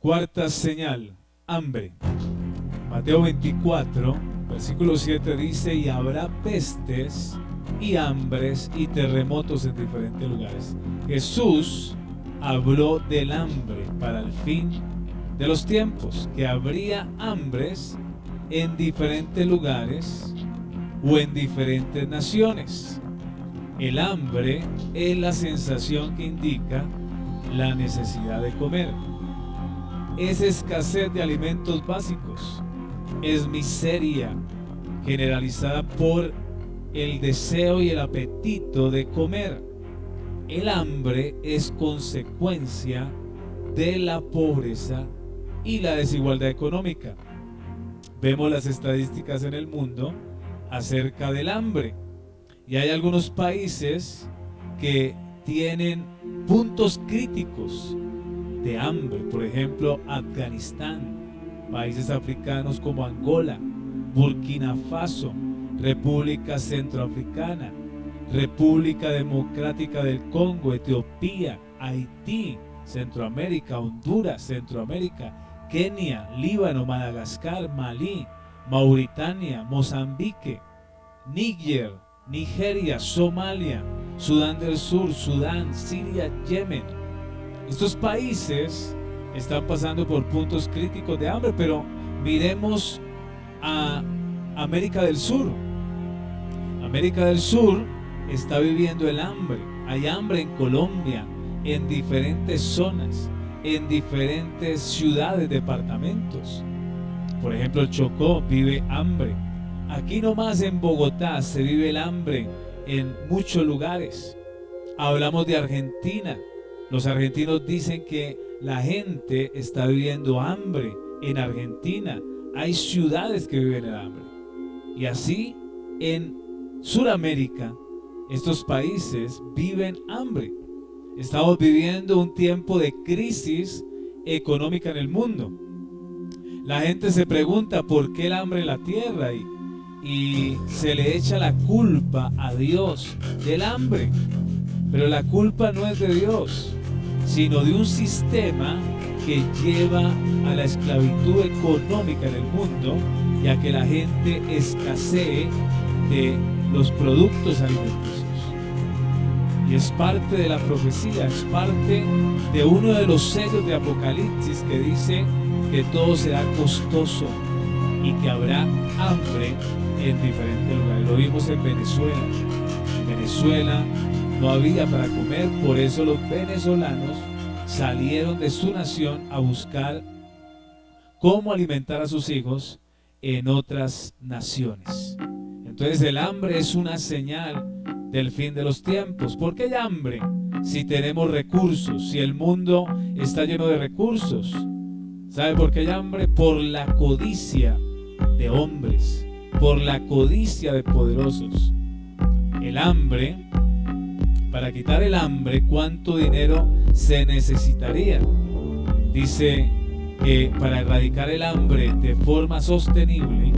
Cuarta señal, hambre. Mateo 24, versículo 7 dice: y habrá pestes y hambres y terremotos en diferentes lugares. Jesús habló del hambre para el fin de los tiempos, que habría hambres en diferentes lugares o en diferentes naciones. El hambre es la sensación que indica la necesidad de comer. Es escasez de alimentos básicos. Es miseria generalizada por el deseo y el apetito de comer. El hambre es consecuencia de la pobreza y la desigualdad económica. Vemos las estadísticas en el mundo acerca del hambre. Y hay algunos países que tienen puntos críticos de hambre. Por ejemplo, Afganistán, países africanos como Angola, Burkina Faso, República Centroafricana, República Democrática del Congo, Etiopía, Haití, Centroamérica, Honduras, Centroamérica, Kenia, Líbano, Madagascar, Malí, Mauritania, Mozambique, Níger, Nigeria, Somalia, Sudán del Sur, Sudán, Siria, Yemen. Estos países están pasando por puntos críticos de hambre, pero miremos a América del Sur. América del Sur está viviendo el hambre. Hay hambre en Colombia, en diferentes zonas, en diferentes ciudades, departamentos. Por ejemplo, el Chocó vive hambre. Aquí nomás en Bogotá se vive el hambre en muchos lugares. Hablamos de Argentina. Los argentinos dicen que la gente está viviendo hambre en Argentina. Hay ciudades que viven el hambre. Y así en Sudamérica, estos países viven hambre. Estamos viviendo un tiempo de crisis económica en el mundo. La gente se pregunta por qué el hambre en la tierra y se le echa la culpa a Dios del hambre. Pero la culpa no es de Dios, sino de un sistema que lleva a la esclavitud económica en el mundo y a que la gente escasee de los productos alimenticios. Y es parte de la profecía, es parte de uno de los sellos de Apocalipsis que dice que todo será costoso y que habrá hambre en diferentes lugares. Lo vimos en Venezuela. En Venezuela no había para comer, por eso los venezolanos salieron de su nación a buscar cómo alimentar a sus hijos en otras naciones. Entonces el hambre es una señal del fin de los tiempos. ¿Por qué hay hambre si tenemos recursos, si el mundo está lleno de recursos? ¿Sabe por qué hay hambre? Por la codicia de hombres, por la codicia de poderosos. El hambre, para quitar el hambre, ¿cuánto dinero se necesitaría? Dice que para erradicar el hambre de forma sostenible,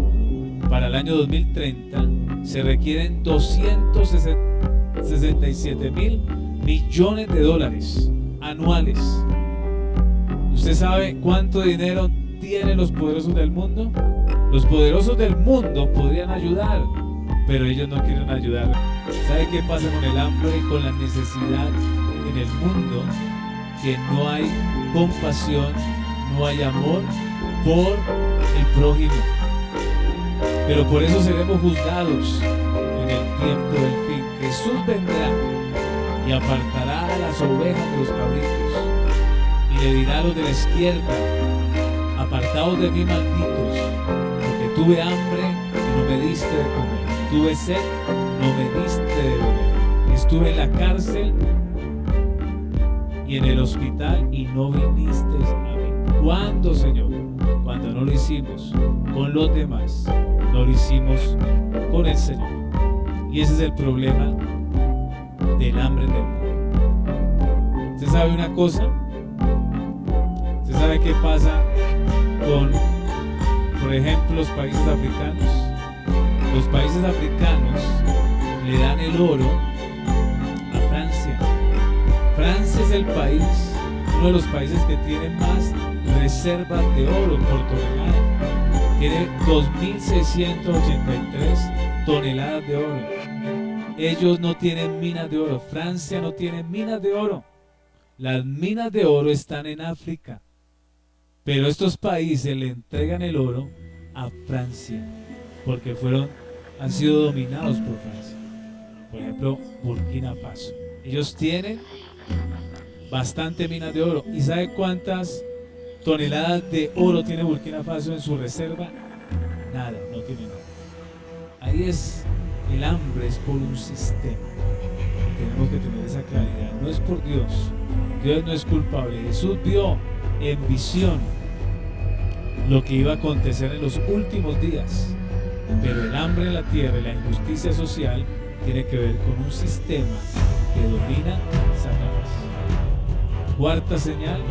para el año 2030, se requieren 267.000 millones de dólares anuales. ¿Usted sabe cuánto dinero tienen los poderosos del mundo? Los poderosos del mundo podrían ayudar, pero ellos no quieren ayudar. ¿Sabe qué pasa con el hambre y con la necesidad en el mundo? Que no hay compasión, no hay amor por el prójimo. Pero por eso seremos juzgados en el tiempo del fin. Jesús vendrá y apartará a las ovejas de los cabritos y le dirá a los de la izquierda: apartaos de mí, malditos, porque tuve hambre y no me diste de comer, tuve sed, no me diste de beber, estuve en la cárcel y en el hospital y no viniste a mí. ¿Cuándo, Señor? Cuando no lo hicimos con los demás, no lo hicimos con el Señor. Y ese es el problema del hambre del mundo. ¿Usted sabe una cosa? ¿Usted sabe qué pasa con, por ejemplo, los países africanos? Los países africanos le dan el oro a Francia. Francia es el país, uno de los países que tiene más reservas de oro por tonelada. Tiene 2.683 toneladas de oro. Ellos no tienen minas de oro. Francia no tiene minas de oro. Las minas de oro están en África. Pero estos países le entregan el oro a Francia porque han sido dominados por Francia. Por ejemplo, Burkina Faso. Ellos tienen bastante minas de oro. ¿Y sabe cuántas toneladas de oro tiene Burkina Faso en su reserva? Nada, no tiene nada. Ahí es, el hambre es por un sistema. Tenemos que tener esa claridad. No es por Dios. Dios no es culpable. Jesús vio en visión lo que iba a acontecer en los últimos días. Pero el hambre en la tierra y la injusticia social tiene que ver con un sistema que domina Satanás. Cuarta señal: